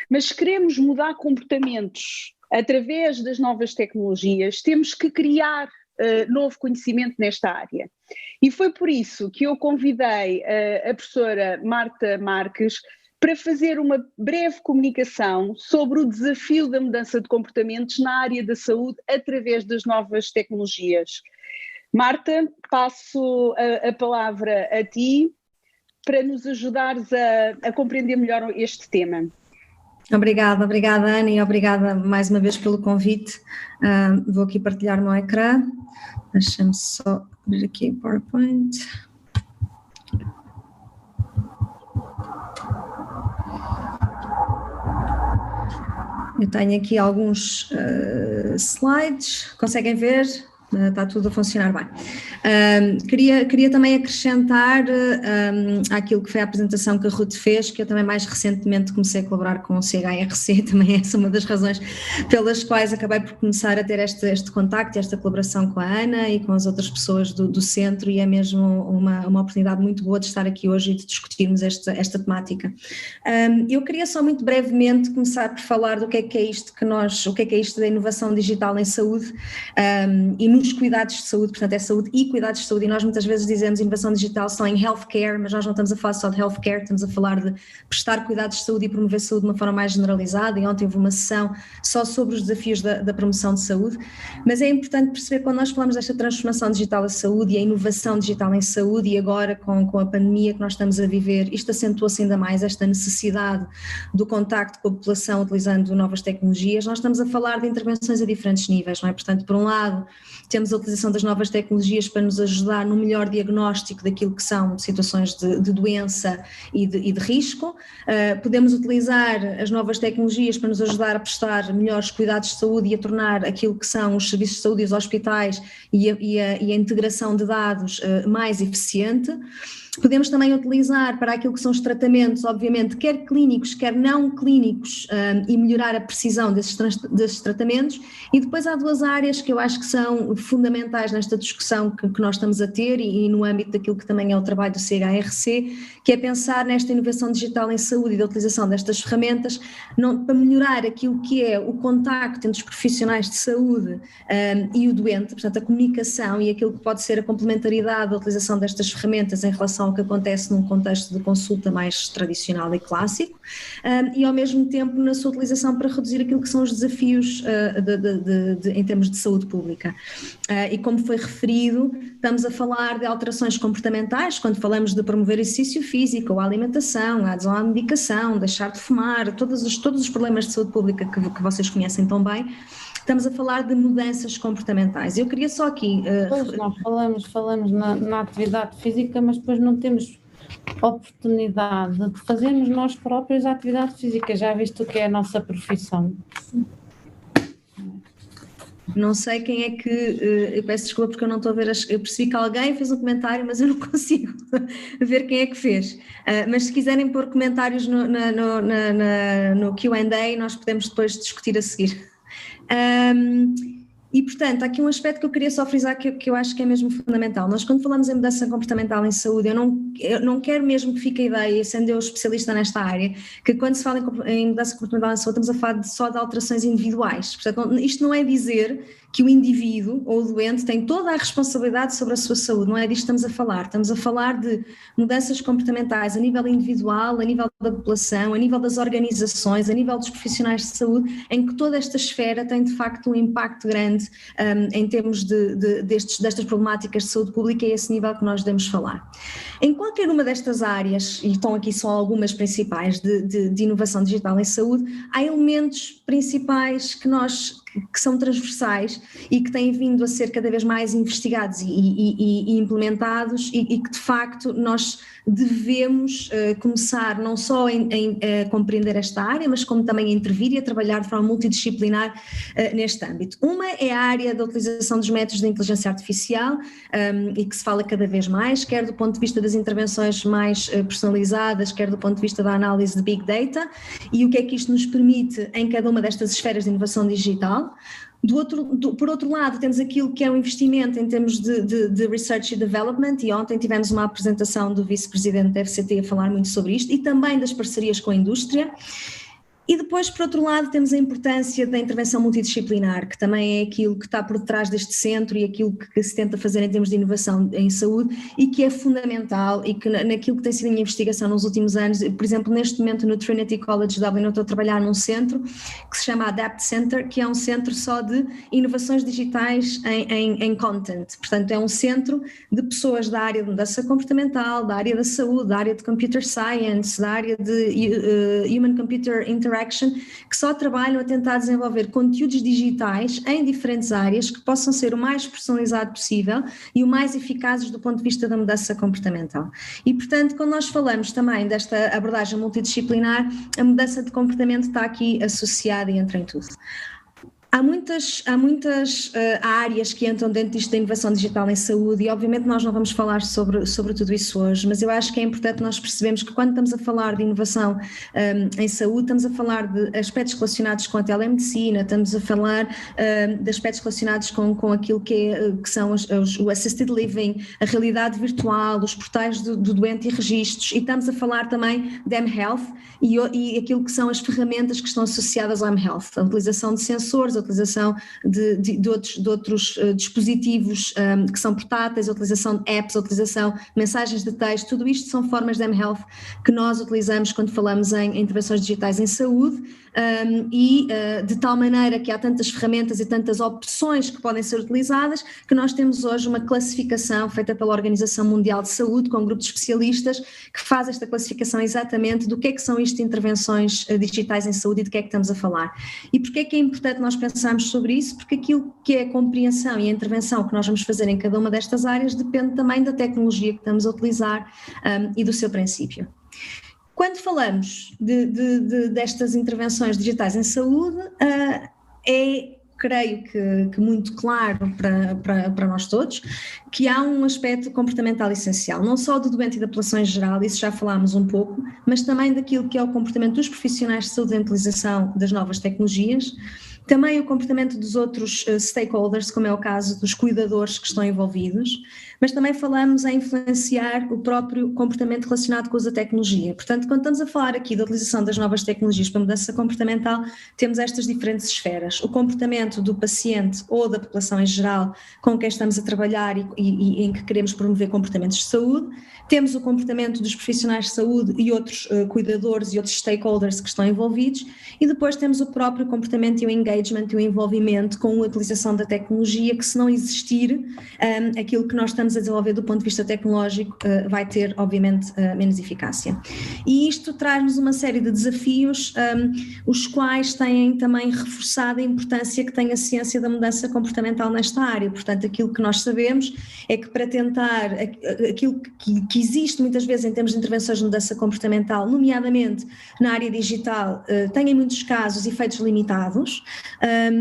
Mas se queremos mudar comportamentos através das novas tecnologias, temos que criar novo conhecimento nesta área. E foi por isso que eu convidei a professora Marta Marques para fazer uma breve comunicação sobre o desafio da mudança de comportamentos na área da saúde através das novas tecnologias. Marta, passo a palavra a ti para nos ajudares a compreender melhor este tema. Obrigada Ana, e obrigada mais uma vez pelo convite. Vou aqui partilhar o meu ecrã. Deixa-me só abrir aqui o PowerPoint. Eu tenho aqui alguns slides, conseguem ver? Está tudo a funcionar bem. Queria também acrescentar àquilo que foi a apresentação que a Ruth fez, que eu também mais recentemente comecei a colaborar com o CHRC, também essa é uma das razões pelas quais acabei por começar a ter este contacto, esta colaboração com a Ana e com as outras pessoas do centro, e é mesmo uma oportunidade muito boa de estar aqui hoje e de discutirmos esta temática. Eu queria só muito brevemente começar por falar do que é isto o que é isto da inovação digital em saúde e nos cuidados de saúde, portanto é saúde e cuidados de saúde, e nós muitas vezes dizemos inovação digital só em healthcare, mas nós não estamos a falar só de healthcare, estamos a falar de prestar cuidados de saúde e promover saúde de uma forma mais generalizada, e ontem houve uma sessão só sobre os desafios da promoção de saúde, mas é importante perceber quando nós falamos desta transformação digital da saúde e a inovação digital em saúde, e agora com a pandemia que nós estamos a viver, isto acentuou-se ainda mais, esta necessidade do contacto com a população utilizando novas tecnologias. Nós estamos a falar de intervenções a diferentes níveis, não é? Portanto, por um lado, temos a utilização das novas tecnologias para nos ajudar no melhor diagnóstico daquilo que são situações de doença e de risco. Podemos utilizar as novas tecnologias para nos ajudar a prestar melhores cuidados de saúde e a tornar aquilo que são os serviços de saúde e os hospitais e a integração de dados mais eficiente. Podemos também utilizar para aquilo que são os tratamentos, obviamente, quer clínicos, quer não clínicos, e melhorar a precisão desses tratamentos. E depois há duas áreas que eu acho que são fundamentais nesta discussão que nós estamos a ter e no âmbito daquilo que também é o trabalho do CHRC, que é pensar nesta inovação digital em saúde e da utilização destas ferramentas para melhorar aquilo que é o contacto entre os profissionais de saúde e o doente, portanto a comunicação e aquilo que pode ser a complementaridade da utilização destas ferramentas em relação ao que acontece num contexto de consulta mais tradicional e clássico, e ao mesmo tempo na sua utilização para reduzir aquilo que são os desafios em termos de saúde pública. E como foi referido, estamos a falar de alterações comportamentais, quando falamos de promover exercício físico, ou a alimentação, a adesão à medicação, deixar de fumar, todos os problemas de saúde pública que vocês conhecem tão bem. Estamos a falar de mudanças comportamentais. Eu queria só aqui... Pois, nós falamos na atividade física, mas depois não temos oportunidade de fazermos nós próprios a atividade física. Já viste o que é a nossa profissão? Não sei quem é que... eu peço desculpa porque eu não estou a ver... eu percebi que alguém fez um comentário, mas eu não consigo ver quem é que fez. Mas se quiserem pôr comentários no Q&A, nós podemos depois discutir a seguir. E portanto, há aqui um aspecto que eu queria só frisar que eu acho que é mesmo fundamental. Nós quando falamos em mudança comportamental em saúde, eu não quero mesmo que fique a ideia, sendo eu especialista nesta área, que quando se fala em mudança comportamental em saúde estamos a falar só de alterações individuais. Portanto, isto não é dizer que o indivíduo ou o doente tem toda a responsabilidade sobre a sua saúde, não é disto que estamos a falar de mudanças comportamentais a nível individual, a nível da população, a nível das organizações, a nível dos profissionais de saúde, em que toda esta esfera tem de facto um impacto grande em termos destas problemáticas de saúde pública, e é esse nível que nós devemos falar. Em qualquer uma destas áreas, e estão aqui só algumas principais de inovação digital em saúde, há elementos principais que são transversais e que têm vindo a ser cada vez mais investigados e implementados, e que de facto nós devemos começar não só a compreender esta área, mas como também a intervir e a trabalhar de forma multidisciplinar neste âmbito. Uma é a área da utilização dos métodos de inteligência artificial, e que se fala cada vez mais, quer do ponto de vista das intervenções mais personalizadas, quer do ponto de vista da análise de Big Data, e o que é que isto nos permite em cada uma destas esferas de inovação digital. Por outro lado, temos aquilo que é o investimento em termos de Research e Development, e ontem tivemos uma apresentação do vice-presidente da FCT a falar muito sobre isto, e também das parcerias com a indústria. E depois, por outro lado, temos a importância da intervenção multidisciplinar, que também é aquilo que está por detrás deste centro e aquilo que se tenta fazer em termos de inovação em saúde e que é fundamental e que naquilo que tem sido a minha investigação nos últimos anos, por exemplo, neste momento no Trinity College Dublin eu estou a trabalhar num centro que se chama Adapt Center, que é um centro só de inovações digitais em content, portanto é um centro de pessoas da área de mudança comportamental, da área da saúde, da área de computer science, da área de human computer interaction, que só trabalham a tentar desenvolver conteúdos digitais em diferentes áreas que possam ser o mais personalizado possível e o mais eficazes do ponto de vista da mudança comportamental. E, portanto, quando nós falamos também desta abordagem multidisciplinar, a mudança de comportamento está aqui associada e entra em tudo. Há muitas áreas que entram dentro disto da inovação digital em saúde e obviamente nós não vamos falar sobre tudo isso hoje, mas eu acho que é importante nós percebermos que quando estamos a falar de inovação em saúde, estamos a falar de aspectos relacionados com a telemedicina, estamos a falar de aspectos relacionados com aquilo que são o assisted living, a realidade virtual, os portais do doente e registros, e estamos a falar também de mHealth e aquilo que são as ferramentas que estão associadas ao mHealth, a utilização de sensores, a utilização de outros dispositivos que são portáteis, a utilização de apps, a utilização de mensagens de texto, tudo isto são formas de mHealth que nós utilizamos quando falamos em intervenções digitais em saúde de tal maneira que há tantas ferramentas e tantas opções que podem ser utilizadas que nós temos hoje uma classificação feita pela Organização Mundial de Saúde com um grupo de especialistas que faz esta classificação exatamente do que é que são isto de intervenções digitais em saúde e de que é que estamos a falar. E porquê é que é importante nós pensarmos sobre isso? Porque aquilo que é a compreensão e a intervenção que nós vamos fazer em cada uma destas áreas depende também da tecnologia que estamos a utilizar e do seu princípio. Quando falamos destas intervenções digitais em saúde, creio que muito claro para nós todos, que há um aspecto comportamental essencial, não só do doente e da população em geral, isso já falámos um pouco, mas também daquilo que é o comportamento dos profissionais de saúde e da utilização das novas tecnologias, também o comportamento dos outros stakeholders, como é o caso dos cuidadores que estão envolvidos, mas também falamos em influenciar o próprio comportamento relacionado com o uso da tecnologia. Portanto, quando estamos a falar aqui da utilização das novas tecnologias para mudança comportamental, temos estas diferentes esferas. O comportamento do paciente ou da população em geral com quem estamos a trabalhar e em que queremos promover comportamentos de saúde. Temos o comportamento dos profissionais de saúde e outros cuidadores e outros stakeholders que estão envolvidos, e depois temos o próprio comportamento e o engagement e o envolvimento com a utilização da tecnologia, que se não existir aquilo que nós estamos a desenvolver do ponto de vista tecnológico vai ter obviamente menos eficácia. E isto traz-nos uma série de desafios, os quais têm também reforçado a importância que tem a ciência da mudança comportamental nesta área. Portanto, aquilo que nós sabemos é que para tentar aquilo que existe muitas vezes em termos de intervenções de mudança comportamental, nomeadamente na área digital, tem em muitos casos efeitos limitados,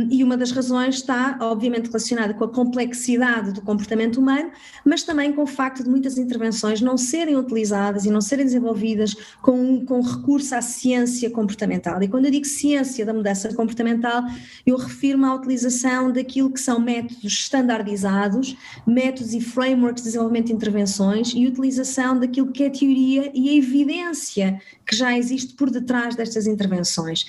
e uma das razões está obviamente relacionada com a complexidade do comportamento humano, mas também com o facto de muitas intervenções não serem utilizadas e não serem desenvolvidas com recurso à ciência comportamental. E quando eu digo ciência da mudança comportamental, eu refiro-me à utilização daquilo que são métodos standardizados, métodos e frameworks de desenvolvimento de intervenções e utilização daquilo que é a teoria e a evidência que já existe por detrás destas intervenções.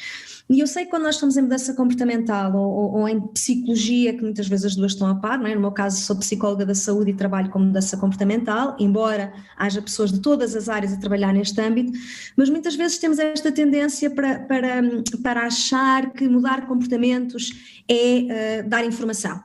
E eu sei que quando nós estamos em mudança comportamental ou em psicologia, que muitas vezes as duas estão a par, não é? No meu caso sou psicóloga da saúde e trabalho com mudança comportamental, embora haja pessoas de todas as áreas a trabalhar neste âmbito, mas muitas vezes temos esta tendência para achar que mudar comportamentos é dar informação,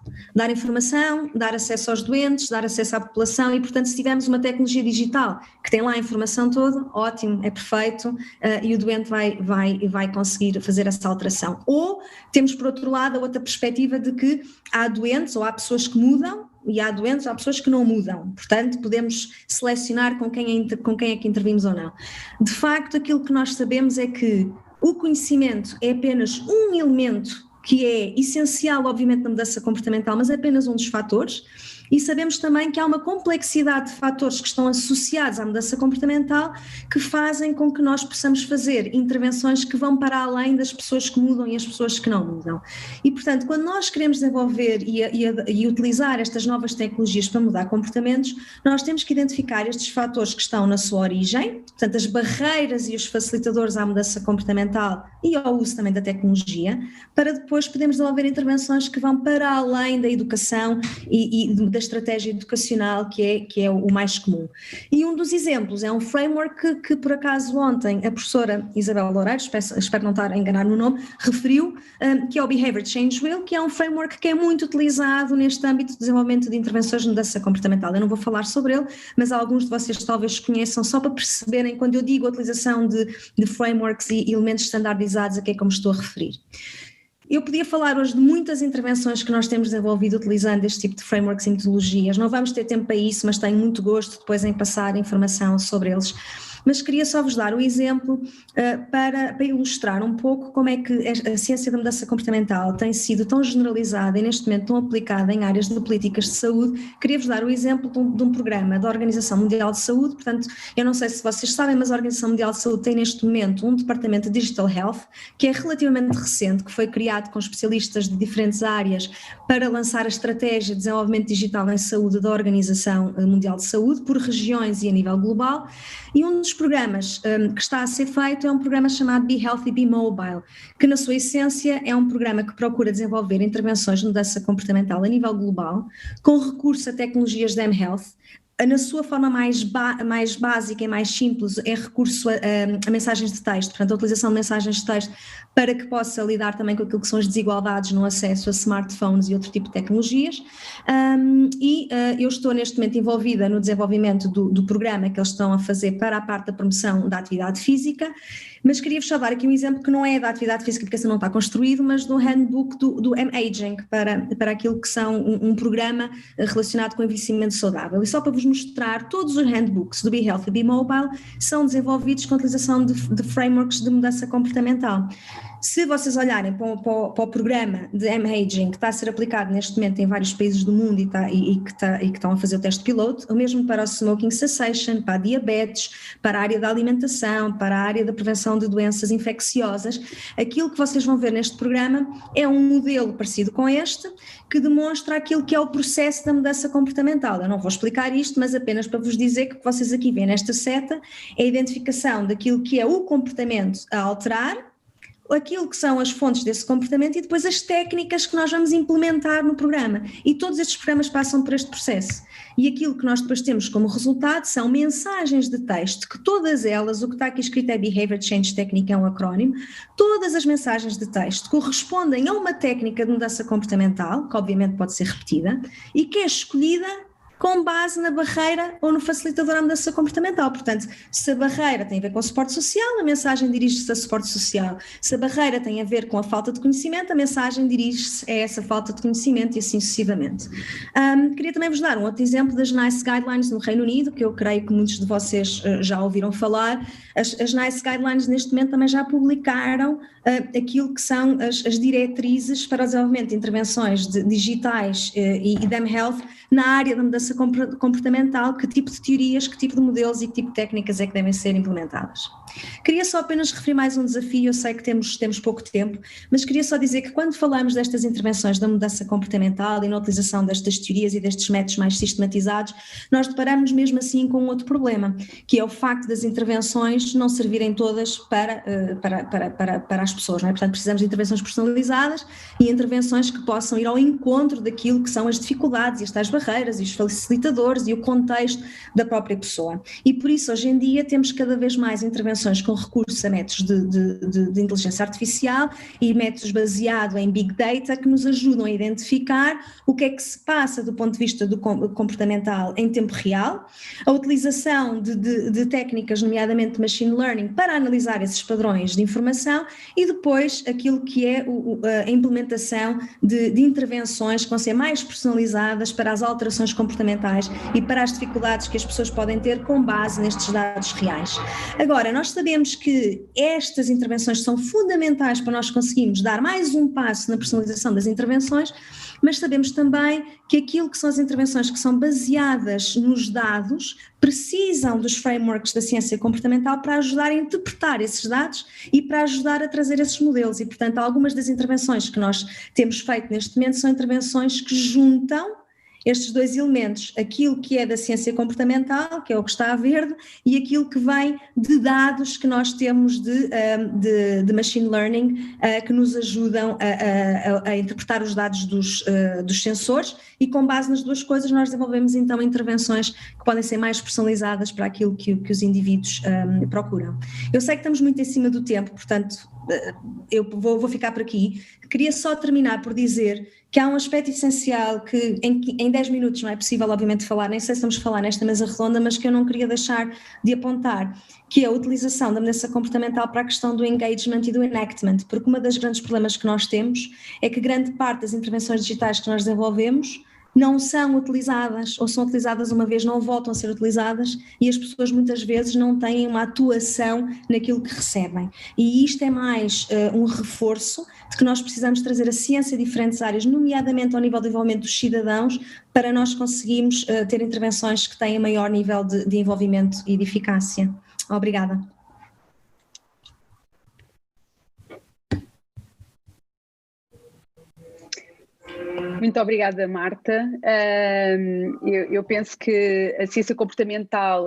dar acesso aos doentes, dar acesso à população e, portanto, se tivermos uma tecnologia digital que tem lá a informação toda, ótimo, é perfeito, e o doente vai conseguir fazer essa alteração. Ou temos, por outro lado, a outra perspectiva de que há doentes ou há pessoas que mudam e há doentes, há pessoas que não mudam, portanto podemos selecionar com quem é que intervimos ou não. De facto, aquilo que nós sabemos é que o conhecimento é apenas um elemento que é essencial, obviamente, na mudança comportamental, mas é apenas um dos fatores. E sabemos também que há uma complexidade de fatores que estão associados à mudança comportamental que fazem com que nós possamos fazer intervenções que vão para além das pessoas que mudam e as pessoas que não mudam. E, portanto, quando nós queremos desenvolver e utilizar estas novas tecnologias para mudar comportamentos, nós temos que identificar estes fatores que estão na sua origem, portanto, as barreiras e os facilitadores à mudança comportamental e ao uso também da tecnologia, para depois podermos desenvolver intervenções que vão para além da educação e da estratégia educacional, que é o mais comum. E um dos exemplos é um framework que por acaso ontem a professora Isabel Loureiros, espero não estar a enganar no nome, referiu, que é o Behavior Change Wheel, que é um framework que é muito utilizado neste âmbito de desenvolvimento de intervenções de mudança comportamental. Eu não vou falar sobre ele, mas alguns de vocês talvez conheçam, só para perceberem quando eu digo a utilização de frameworks e elementos standardizados a que é que eu me estou a referir. Eu podia falar hoje de muitas intervenções que nós temos desenvolvido utilizando este tipo de frameworks e metodologias. Não vamos ter tempo para isso, mas tenho muito gosto depois em passar informação sobre eles. Mas queria só vos dar o exemplo para ilustrar um pouco como é que a ciência da mudança comportamental tem sido tão generalizada e neste momento tão aplicada em áreas de políticas de saúde. Queria-vos dar o exemplo de um programa da Organização Mundial de Saúde. Portanto, eu não sei se vocês sabem, mas a Organização Mundial de Saúde tem neste momento um departamento de Digital Health, que é relativamente recente, que foi criado com especialistas de diferentes áreas para lançar a estratégia de desenvolvimento digital em saúde da Organização Mundial de Saúde, por regiões e a nível global. E um dos programas que está a ser feito é um programa chamado Be Healthy, Be Mobile, que na sua essência é um programa que procura desenvolver intervenções de mudança comportamental a nível global, com recurso a tecnologias de mHealth. Na sua forma mais básica e mais simples é recurso a mensagens de texto, portanto a utilização de mensagens de texto para que possa lidar também com aquilo que são as desigualdades no acesso a smartphones e outro tipo de tecnologias. Eu estou neste momento envolvida no desenvolvimento do programa que eles estão a fazer para a parte da promoção da atividade física, mas queria-vos só dar aqui um exemplo que não é da atividade física porque esse não está construído, mas do handbook do M-Aging para aquilo que são um programa relacionado com envelhecimento saudável. E só para vos mostrar, todos os handbooks do Be Healthy, Be Mobile são desenvolvidos com a utilização de frameworks de mudança comportamental. Se vocês olharem para o programa de M-Aging que está a ser aplicado neste momento em vários países do mundo e que estão a fazer o teste piloto, o mesmo para o smoking cessation, para a diabetes, para a área da alimentação, para a área da prevenção de doenças infecciosas, aquilo que vocês vão ver neste programa é um modelo parecido com este, que demonstra aquilo que é o processo da mudança comportamental. Eu não vou explicar isto, mas apenas para vos dizer que o que vocês aqui veem nesta seta é a identificação daquilo que é o comportamento a alterar, aquilo que são as fontes desse comportamento e depois as técnicas que nós vamos implementar no programa. E todos estes programas passam por este processo. E aquilo que nós depois temos como resultado são mensagens de texto, que todas elas, o que está aqui escrito é Behavior Change Technique, é um acrónimo, todas as mensagens de texto correspondem a uma técnica de mudança comportamental, que obviamente pode ser repetida, e que é escolhida com base na barreira ou no facilitador à mudança comportamental. Portanto, se a barreira tem a ver com o suporte social, a mensagem dirige-se a suporte social. Se a barreira tem a ver com a falta de conhecimento, a mensagem dirige-se a essa falta de conhecimento e assim sucessivamente. Queria também vos dar um outro exemplo das NICE Guidelines no Reino Unido, que eu creio que muitos de vocês já ouviram falar. As NICE Guidelines neste momento também já publicaram aquilo que são as diretrizes para o desenvolvimento de intervenções digitais e de mHealth na área da mudança comportamental, que tipo de teorias, que tipo de modelos e que tipo de técnicas é que devem ser implementadas. Queria só apenas referir mais um desafio, eu sei que temos pouco tempo, mas queria só dizer que quando falamos destas intervenções da mudança comportamental e na utilização destas teorias e destes métodos mais sistematizados, nós deparamos mesmo assim com um outro problema, que é o facto das intervenções não servirem todas para as pessoas, não é? Portanto, precisamos de intervenções personalizadas e intervenções que possam ir ao encontro daquilo que são as dificuldades e as tais barreiras e os facilitadores e o contexto da própria pessoa. E por isso, hoje em dia, temos cada vez mais intervenções com recurso a métodos de inteligência artificial e métodos baseados em Big Data que nos ajudam a identificar o que é que se passa do ponto de vista do comportamental em tempo real, a utilização de técnicas, nomeadamente Machine Learning, para analisar esses padrões de informação e depois aquilo que é a implementação de intervenções que vão ser mais personalizadas para as alterações comportamentais e para as dificuldades que as pessoas podem ter com base nestes dados reais. Agora, nós sabemos que estas intervenções são fundamentais para nós conseguirmos dar mais um passo na personalização das intervenções, mas sabemos também que aquilo que são as intervenções que são baseadas nos dados precisam dos frameworks da ciência comportamental para ajudar a interpretar esses dados e para ajudar a trazer esses modelos. E, portanto, algumas das intervenções que nós temos feito neste momento são intervenções que juntam estes dois elementos, aquilo que é da ciência comportamental, que é o que está a verde, e aquilo que vem de dados que nós temos de machine learning, que nos ajudam a interpretar os dados dos sensores, e com base nas duas coisas nós desenvolvemos então intervenções que podem ser mais personalizadas para aquilo que os indivíduos procuram. Eu sei que estamos muito em cima do tempo, portanto eu vou ficar por aqui. Queria só terminar por dizer que há um aspecto essencial que em 10 minutos não é possível obviamente falar, nem sei se estamos a falar nesta mesa redonda, mas que eu não queria deixar de apontar, que é a utilização da mudança comportamental para a questão do engagement e do enactment, porque um dos grandes problemas que nós temos é que grande parte das intervenções digitais que nós desenvolvemos não são utilizadas, ou são utilizadas uma vez, não voltam a ser utilizadas, e as pessoas muitas vezes não têm uma atuação naquilo que recebem. E isto é mais um reforço de que nós precisamos trazer a ciência a diferentes áreas, nomeadamente ao nível de envolvimento dos cidadãos, para nós conseguirmos ter intervenções que tenham maior nível de envolvimento e de eficácia. Obrigada. Muito obrigada, Marta. Eu penso que a ciência comportamental,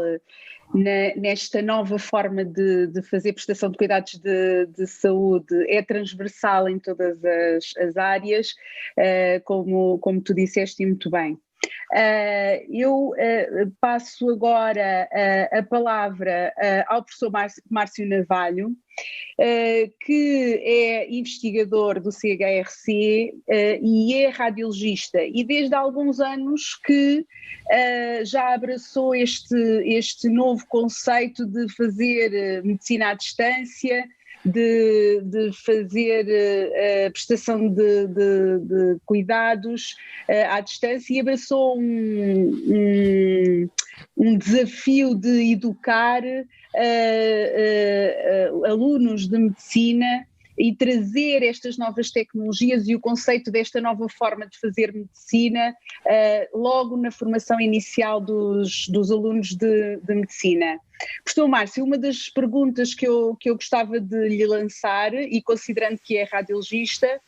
nesta nova forma de fazer prestação de cuidados de saúde, é transversal em todas as áreas, como tu disseste muito bem. Eu passo agora a palavra ao professor Márcio Navalho, que é investigador do CHRC e é radiologista, e desde há alguns anos que já abraçou este novo conceito de fazer medicina à distância, de fazer a prestação de cuidados à distância, e abraçou um desafio de educar alunos de medicina e trazer estas novas tecnologias e o conceito desta nova forma de fazer medicina logo na formação inicial dos alunos de medicina. Professor Márcio, uma das perguntas que eu gostava de lhe lançar, e considerando que é radiologista,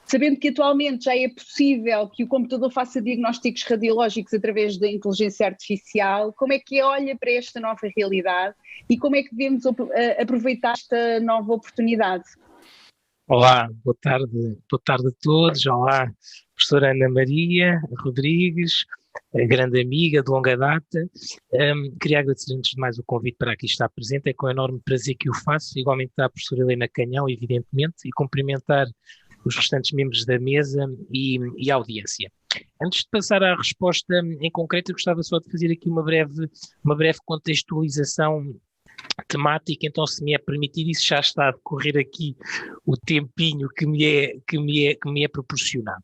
sabendo que atualmente já é possível que o computador faça diagnósticos radiológicos através da inteligência artificial, como é que olha para esta nova realidade e como é que devemos aproveitar esta nova oportunidade? Olá, boa tarde a todos. Olá, professora Ana Maria Rodrigues, grande amiga de longa data. Queria agradecer antes de mais o convite para aqui estar presente, é com enorme prazer que o faço, igualmente à professora Helena Canhão, evidentemente, e cumprimentar os restantes membros da mesa e a audiência. Antes de passar à resposta em concreto, eu gostava só de fazer aqui uma breve contextualização temática, então se me é permitido, isso já está a decorrer aqui o tempinho que me é proporcionado.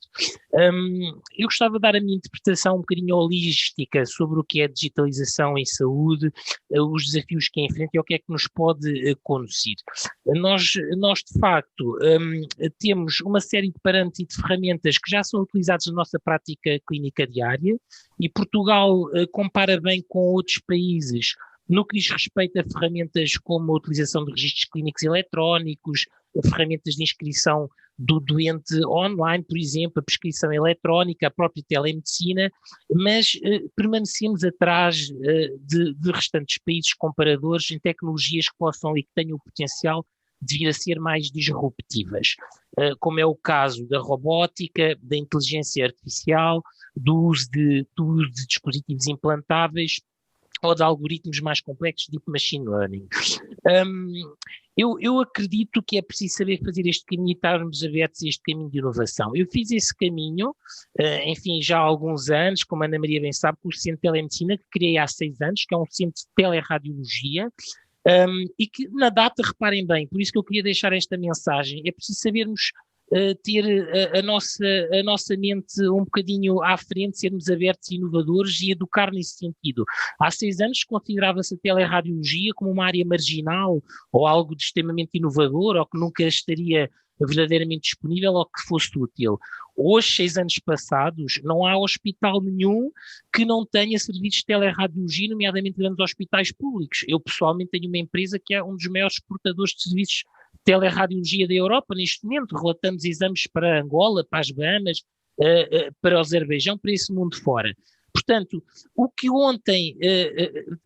Eu gostava de dar a minha interpretação um bocadinho holística sobre o que é a digitalização em saúde, os desafios que enfrenta e o que é que nos pode conduzir. Nós de facto temos uma série de parâmetros e de ferramentas que já são utilizados na nossa prática clínica diária, e Portugal compara bem com outros países no que diz respeito a ferramentas como a utilização de registros clínicos eletrónicos, ferramentas de inscrição do doente online, por exemplo, a prescrição eletrónica, a própria telemedicina, mas permanecemos atrás de restantes países comparadores em tecnologias que possam e que tenham o potencial de vir a ser mais disruptivas, como é o caso da robótica, da inteligência artificial, do uso de dispositivos implantáveis, ou de algoritmos mais complexos, tipo machine learning. Eu acredito que é preciso saber fazer este caminho e estarmos abertos a este caminho de inovação. Eu fiz esse caminho, enfim, já há alguns anos, como a Ana Maria bem sabe, com o Centro de Telemedicina, que criei há 6 anos, que é um centro de teleradiologia, e que na data, reparem bem, por isso que eu queria deixar esta mensagem, é preciso sabermos ter a nossa mente um bocadinho à frente, sermos abertos e inovadores e educar nesse sentido. Há 6 anos considerava-se a teleradiologia como uma área marginal ou algo de extremamente inovador ou que nunca estaria verdadeiramente disponível ou que fosse útil. Hoje, 6 anos passados, não há hospital nenhum que não tenha serviços de teleradiologia, nomeadamente grandes hospitais públicos. Eu, pessoalmente, tenho uma empresa que é um dos maiores exportadores de serviços de teleradiologia da Europa neste momento. Relatamos exames para Angola, para as Bahamas, para o Azerbaijão, para esse mundo fora. Portanto, o que ontem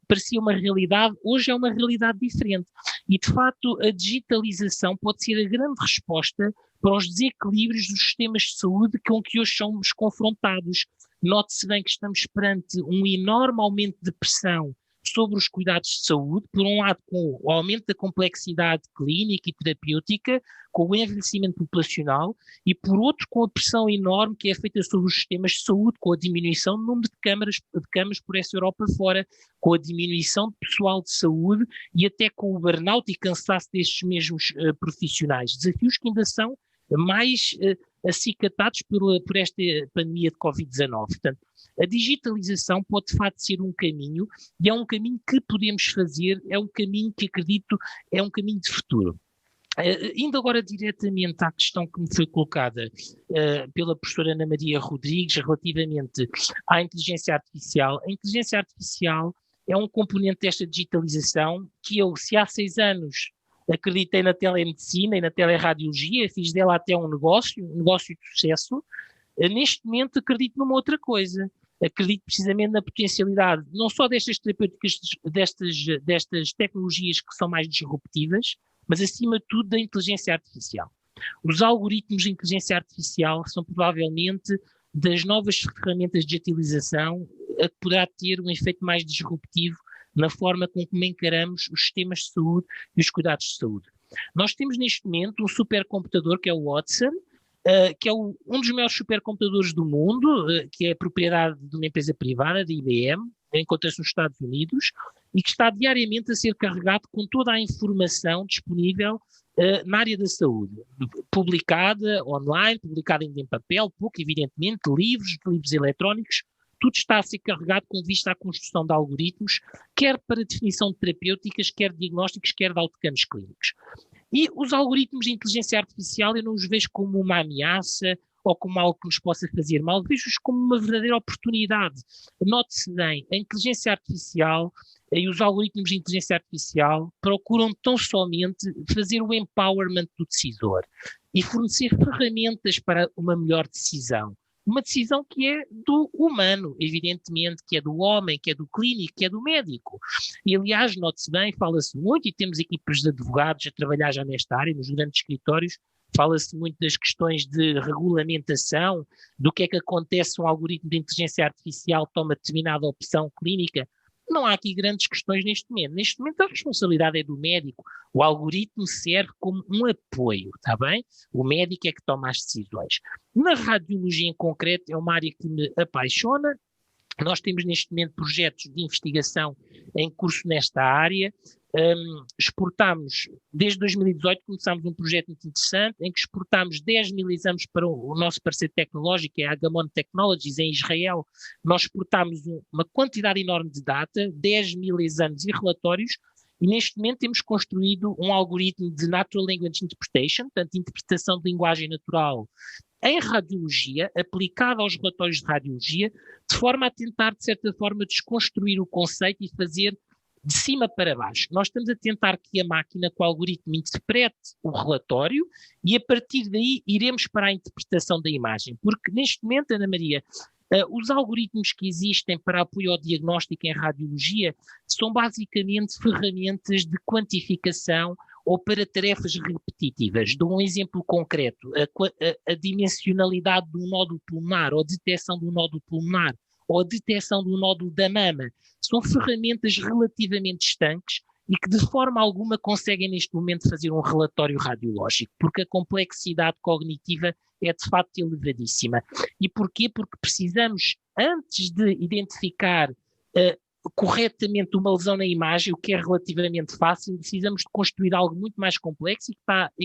parecia uma realidade, hoje é uma realidade diferente. E, de facto, a digitalização pode ser a grande resposta para os desequilíbrios dos sistemas de saúde com que hoje somos confrontados. Note-se bem que estamos perante um enorme aumento de pressão sobre os cuidados de saúde, por um lado com o aumento da complexidade clínica e terapêutica, com o envelhecimento populacional, e por outro com a pressão enorme que é feita sobre os sistemas de saúde, com a diminuição do número de camas por essa Europa fora, com a diminuição de pessoal de saúde e até com o burnout e cansaço destes mesmos profissionais. Desafios que ainda são mais acicatados por esta pandemia de Covid-19. Portanto, a digitalização pode de facto ser um caminho, e é um caminho que podemos fazer, é um caminho que acredito é um caminho de futuro. Indo agora diretamente à questão que me foi colocada pela professora Ana Maria Rodrigues relativamente à inteligência artificial. A inteligência artificial é um componente desta digitalização que eu, se há 6 anos acreditei na telemedicina e na teleradiologia, fiz dela até um negócio de sucesso, neste momento acredito numa outra coisa. Acredito precisamente na potencialidade não só destas terapêuticas, destas tecnologias que são mais disruptivas, mas acima de tudo da inteligência artificial. Os algoritmos de inteligência artificial são provavelmente das novas ferramentas de digitalização a que poderá ter um efeito mais disruptivo na forma como encaramos os sistemas de saúde e os cuidados de saúde. Nós temos neste momento um supercomputador que é o Watson, que é um dos maiores supercomputadores do mundo, que é propriedade de uma empresa privada, da IBM, encontra-se nos Estados Unidos, e que está diariamente a ser carregado com toda a informação disponível na área da saúde, publicada online, publicada ainda em papel, pouco evidentemente, livros eletrónicos, tudo está a ser carregado com vista à construção de algoritmos, quer para definição de terapêuticas, quer de diagnósticos, quer de outcomes clínicos. E os algoritmos de inteligência artificial eu não os vejo como uma ameaça ou como algo que nos possa fazer mal, vejo-os como uma verdadeira oportunidade. Note-se bem, a inteligência artificial e os algoritmos de inteligência artificial procuram tão somente fazer o empowerment do decisor e fornecer ferramentas para uma melhor decisão. Uma decisão que é do humano, evidentemente, que é do homem, que é do clínico, que é do médico. E, aliás, note-se bem, fala-se muito, e temos equipas de advogados a trabalhar já nesta área, nos grandes escritórios, fala-se muito das questões de regulamentação, do que é que acontece se um algoritmo de inteligência artificial toma determinada opção clínica. Não há aqui grandes questões neste momento. Neste momento a responsabilidade é do médico. O algoritmo serve como um apoio, está bem? O médico é que toma as decisões. Na radiologia em concreto é uma área que me apaixona. Nós temos neste momento projetos de investigação em curso nesta área. Exportámos, desde 2018 começámos um projeto muito interessante em que exportámos 10 mil exames para o nosso parceiro tecnológico, que é a Gamon Technologies, em Israel. Nós exportámos uma quantidade enorme de data, 10 mil exames e relatórios, e neste momento temos construído um algoritmo de Natural Language Interpretation, portanto, interpretação de linguagem natural em radiologia, aplicada aos relatórios de radiologia, de forma a tentar, de certa forma, desconstruir o conceito e fazer de cima para baixo. Nós estamos a tentar que a máquina, com o algoritmo, interprete o relatório e, a partir daí, iremos para a interpretação da imagem. Porque, neste momento, Ana Maria, os algoritmos que existem para apoio ao diagnóstico em radiologia são basicamente ferramentas de quantificação ou para tarefas repetitivas. Dou um exemplo concreto. A dimensionalidade de um nódulo pulmonar ou a detecção de um nódulo pulmonar ou a detecção do nódulo da mama, são ferramentas relativamente estanques e que de forma alguma conseguem neste momento fazer um relatório radiológico, porque a complexidade cognitiva é de facto elevadíssima. E porquê? Porque precisamos, antes de identificar corretamente uma lesão na imagem, o que é relativamente fácil, precisamos de construir algo muito mais complexo e que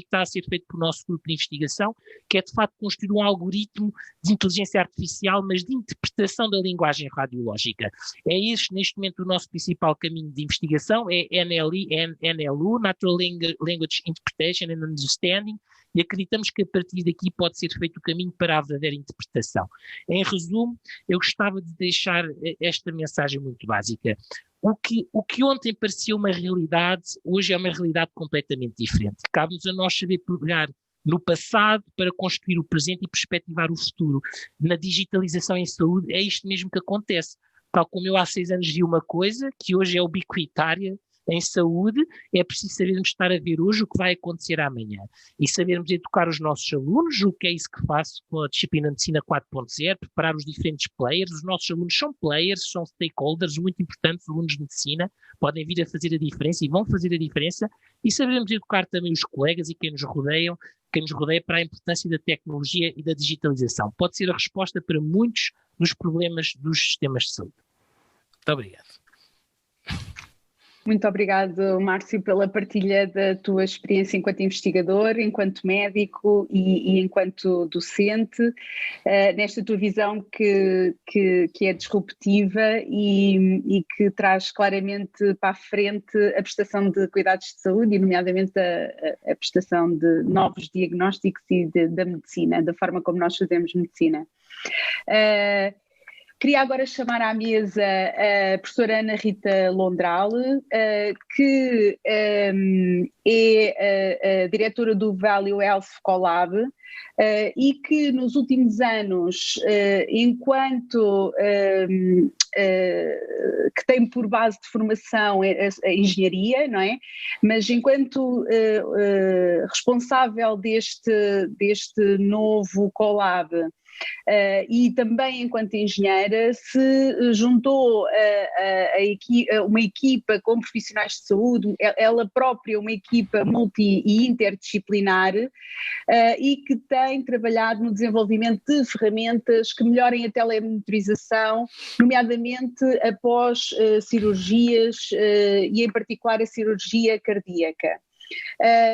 está a ser feito pelo nosso grupo de investigação, que é de facto construir um algoritmo de inteligência artificial, mas de interpretação da linguagem radiológica. É este, neste momento, o nosso principal caminho de investigação, é NLU, Natural Language Interpretation and Understanding, e acreditamos que a partir daqui pode ser feito o caminho para a verdadeira interpretação. Em resumo, eu gostava de deixar esta mensagem muito básica. O que ontem parecia uma realidade, hoje é uma realidade completamente diferente. Cabe-nos a nós saber pegar no passado para construir o presente e perspectivar o futuro. Na digitalização em saúde é isto mesmo que acontece. Tal como eu há 6 anos vi uma coisa que hoje é ubiquitária em saúde, é preciso sabermos estar a ver hoje o que vai acontecer amanhã e sabermos educar os nossos alunos, o que é isso que faço com a disciplina de medicina 4.0, preparar os diferentes players. Os nossos alunos são players, são stakeholders muito importantes, alunos de medicina, podem vir a fazer a diferença e vão fazer a diferença, e sabermos educar também os colegas e quem nos rodeia para a importância da tecnologia e da digitalização. Pode ser a resposta para muitos dos problemas dos sistemas de saúde. Muito obrigado. Muito obrigado, Márcio, pela partilha da tua experiência enquanto investigador, enquanto médico e enquanto docente, nesta tua visão que é disruptiva e que traz claramente para a frente a prestação de cuidados de saúde, e nomeadamente a prestação de novos diagnósticos e da medicina, da forma como nós fazemos medicina. Queria agora chamar à mesa a professora Ana Rita Londral, que é a diretora do Value Health Collab, e que nos últimos anos, enquanto que tem por base de formação a engenharia, não é? Mas enquanto responsável deste novo Collab, e também enquanto engenheira, se juntou a uma equipa com profissionais de saúde, ela própria uma equipa multi e interdisciplinar, e que tem trabalhado no desenvolvimento de ferramentas que melhorem a telemonitorização, nomeadamente após cirurgias e em particular a cirurgia cardíaca.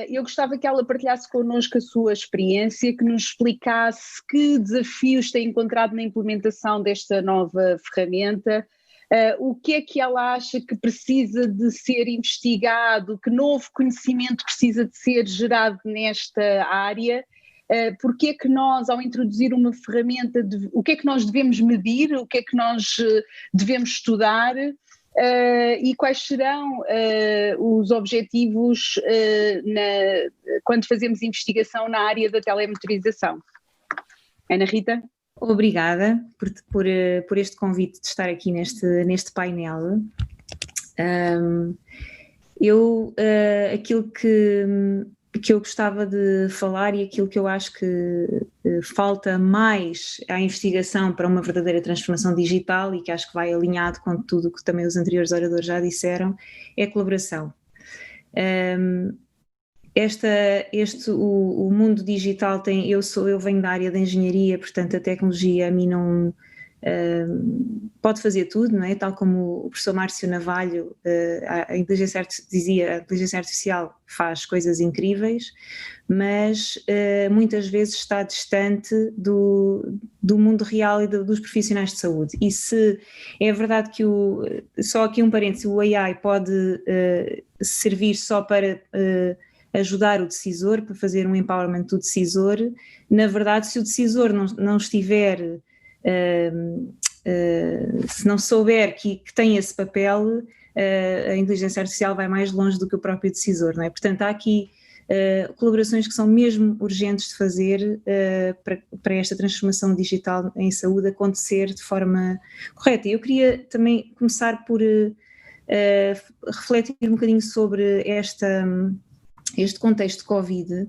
Eu gostava que ela partilhasse connosco a sua experiência, que nos explicasse que desafios tem encontrado na implementação desta nova ferramenta, o que é que ela acha que precisa de ser investigado, que novo conhecimento precisa de ser gerado nesta área, porque é que nós, ao introduzir uma ferramenta, o que é que nós devemos medir, o que é que nós devemos estudar, e quais serão os objetivos quando fazemos investigação na área da telemetrização. Ana Rita? Obrigada por este convite de estar aqui neste painel. Aquilo que eu gostava de falar e aquilo que eu acho que falta mais à investigação para uma verdadeira transformação digital, e que acho que vai alinhado com tudo o que também os anteriores oradores já disseram, é a colaboração. O mundo digital eu venho da área da engenharia, portanto a tecnologia a mim não pode fazer tudo, não é? Tal como o professor Márcio Navalho, a inteligência artificial faz coisas incríveis, mas muitas vezes está distante do mundo real e dos profissionais de saúde. E se é verdade que só aqui um parênteses, o AI pode servir só para ajudar o decisor, para fazer um empowerment do decisor, na verdade, se o decisor não estiver se não souber que tem esse papel, a inteligência artificial vai mais longe do que o próprio decisor, não é? Portanto, há aqui colaborações que são mesmo urgentes de fazer para esta transformação digital em saúde acontecer de forma correta. E eu queria também começar por refletir um bocadinho sobre este contexto de Covid,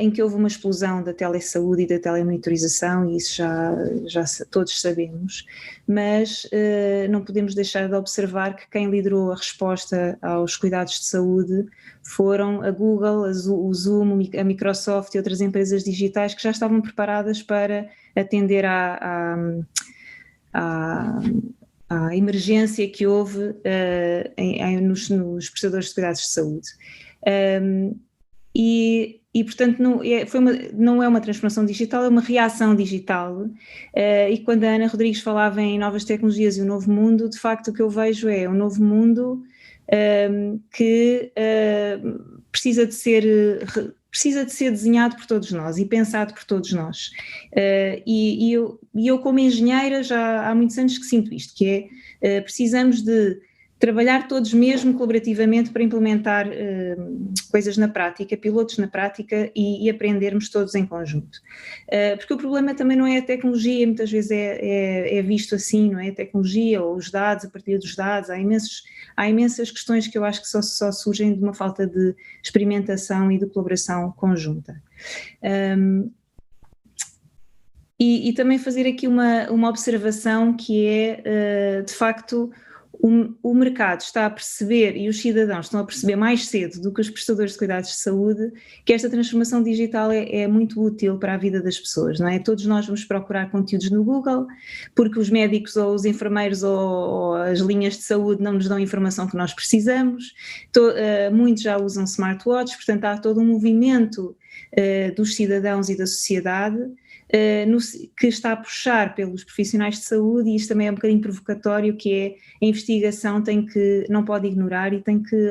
em que houve uma explosão da telesaúde e da telemonitorização, e isso já todos sabemos, mas não podemos deixar de observar que quem liderou a resposta aos cuidados de saúde foram a Google, o Zoom, a Microsoft e outras empresas digitais que já estavam preparadas para atender emergência que houve nos prestadores de cuidados de saúde. E portanto, não é uma transformação digital, é uma reação digital. E quando a Ana Rodrigues falava em novas tecnologias e um novo mundo, de facto o que eu vejo é um novo mundo que precisa de ser desenhado por todos nós e pensado por todos nós. E eu como engenheira já há muitos anos que sinto isto, que é precisamos de trabalhar todos mesmo colaborativamente para implementar coisas na prática, pilotos na prática e aprendermos todos em conjunto. Porque o problema também não é a tecnologia, muitas vezes é visto assim, não é? A tecnologia ou os dados, a partir dos dados, há imensas questões que eu acho que só surgem de uma falta de experimentação e de colaboração conjunta. E também fazer aqui uma observação que é, de facto, o mercado está a perceber e os cidadãos estão a perceber mais cedo do que os prestadores de cuidados de saúde que esta transformação digital é muito útil para a vida das pessoas, não é? Todos nós vamos procurar conteúdos no Google porque os médicos ou os enfermeiros ou as linhas de saúde não nos dão a informação que nós precisamos, muitos já usam smartwatches, portanto há todo um movimento dos cidadãos e da sociedade que está a puxar pelos profissionais de saúde, e isto também é um bocadinho provocatório, que é a investigação não pode ignorar e tem que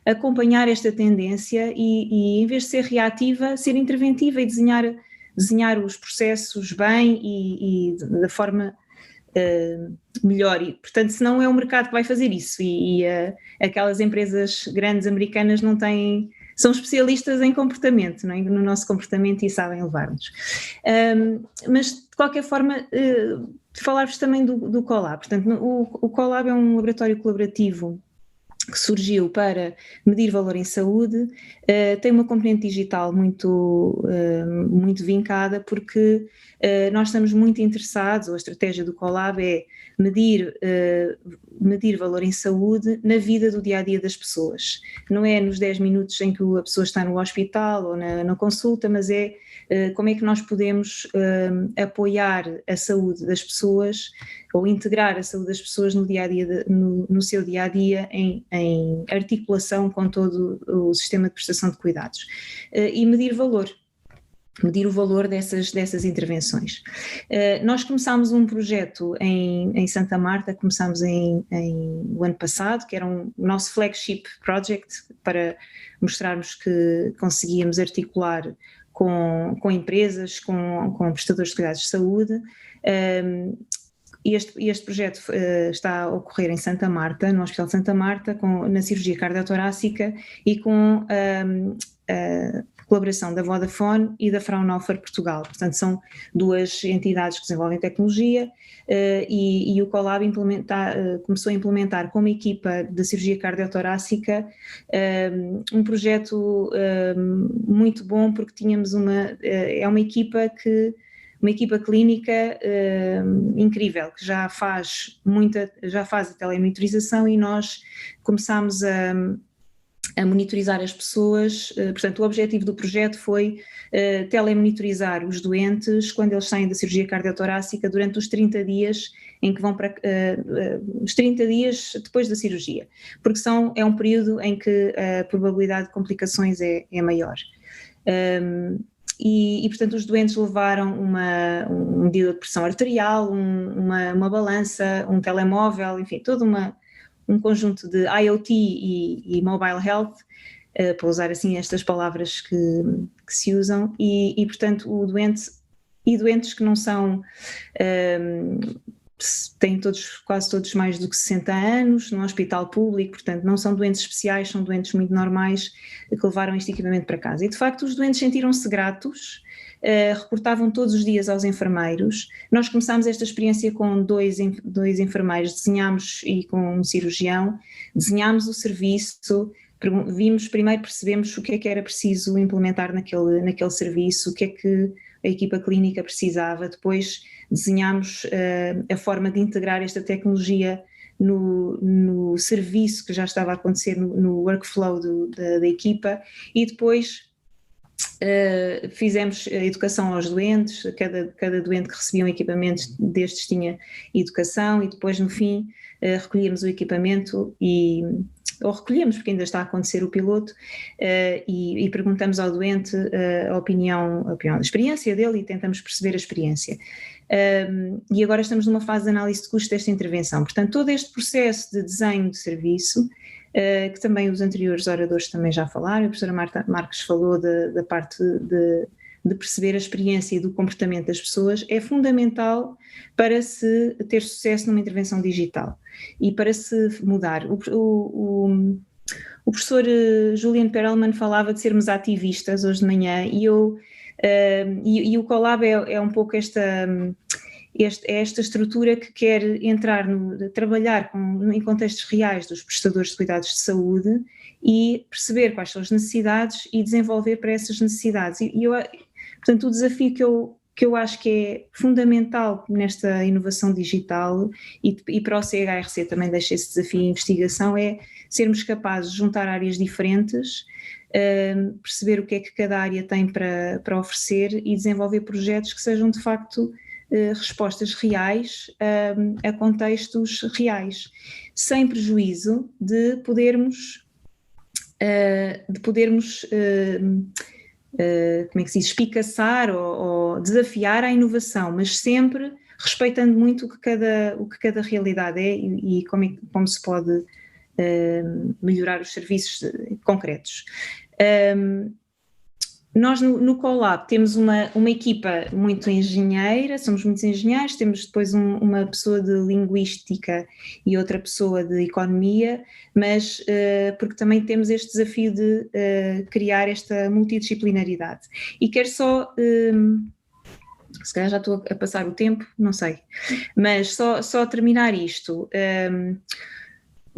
acompanhar esta tendência e em vez de ser reativa, ser interventiva e desenhar os processos bem e da forma melhor. E, portanto, se não é o mercado que vai fazer isso e aquelas empresas grandes americanas são especialistas em comportamento, não é? No nosso comportamento e sabem levar-nos. Mas, de qualquer forma, falar-vos também do Colab. Portanto, o Colab é um laboratório colaborativo que surgiu para medir valor em saúde, tem uma componente digital muito vincada, porque nós estamos muito interessados, ou a estratégia do Colab é medir valor em saúde na vida do dia-a-dia das pessoas. Não é nos 10 minutos em que a pessoa está no hospital ou na consulta, mas é como é que nós podemos apoiar a saúde das pessoas ou integrar a saúde das pessoas no dia-a-dia, no seu dia-a-dia em articulação com todo o sistema de prestação de cuidados e medir o valor dessas intervenções. Nós começámos um projeto em Santa Marta, começámos o ano passado, que era o nosso flagship project, para mostrarmos que conseguíamos articular com empresas, com prestadores de cuidados de saúde. Este projeto está a ocorrer em Santa Marta, no Hospital de Santa Marta, na cirurgia cardiotorácica e com a colaboração da Vodafone e da Fraunhofer Portugal. Portanto, são duas entidades que desenvolvem tecnologia e o Colab começou a implementar com uma equipa de cirurgia cardiotorácica um projeto muito bom, porque tínhamos uma equipa clínica incrível, que já faz a telemonitorização, e nós começámos a monitorizar as pessoas. Portanto, o objetivo do projeto foi telemonitorizar os doentes quando eles saem da cirurgia cardiotorácica durante os 30 dias em que vão os 30 dias depois da cirurgia, porque é um período em que a probabilidade de complicações é maior. E, portanto, os doentes levaram um medidor de pressão arterial, uma balança, um telemóvel, enfim, todo um conjunto de IoT e mobile health, para usar assim estas palavras que se usam, e portanto, doentes que não são, têm quase todos mais do que 60 anos, num hospital público, portanto não são doentes especiais, são doentes muito normais que levaram este equipamento para casa. E de facto os doentes sentiram-se gratos, reportavam todos os dias aos enfermeiros. Nós começámos esta experiência com dois enfermeiros, desenhámos, e com um cirurgião, desenhámos o serviço, percebemos o que é que era preciso implementar naquele serviço, o que é que a equipa clínica precisava. Depois desenhámos a forma de integrar esta tecnologia no serviço que já estava a acontecer, no workflow da equipa, e depois fizemos educação aos doentes, cada doente que recebia um equipamento destes tinha educação, e depois no fim recolhíamos o equipamento ou recolhemos, porque ainda está a acontecer o piloto, e perguntamos ao doente a opinião, a experiência dele, e tentamos perceber a experiência. E agora estamos numa fase de análise de custo desta intervenção. Portanto, todo este processo de desenho de serviço, que também os anteriores oradores também já falaram, a professora Marta Marques falou da parte de perceber a experiência e do comportamento das pessoas, é fundamental para se ter sucesso numa intervenção digital e para se mudar. O professor Julian Perelman falava de sermos ativistas hoje de manhã, e o Colab é um pouco esta estrutura que quer trabalhar em contextos reais dos prestadores de cuidados de saúde e perceber quais são as necessidades e desenvolver para essas necessidades. Portanto, o desafio que eu acho que é fundamental nesta inovação digital, e para o CHRC também deixa esse desafio em investigação, é sermos capazes de juntar áreas diferentes, perceber o que é que cada área tem para oferecer e desenvolver projetos que sejam de facto respostas reais a contextos reais, sem prejuízo de podermos como é que se diz, espicaçar ou desafiar a inovação, mas sempre respeitando muito o que cada realidade é e como se pode melhorar os serviços concretos. Nós no Colab temos uma equipa muito engenheira, somos muitos engenheiros, temos depois uma pessoa de linguística e outra pessoa de economia, mas porque também temos este desafio de criar esta multidisciplinaridade. E quero só, se calhar já estou a passar o tempo, não sei, mas só terminar isto.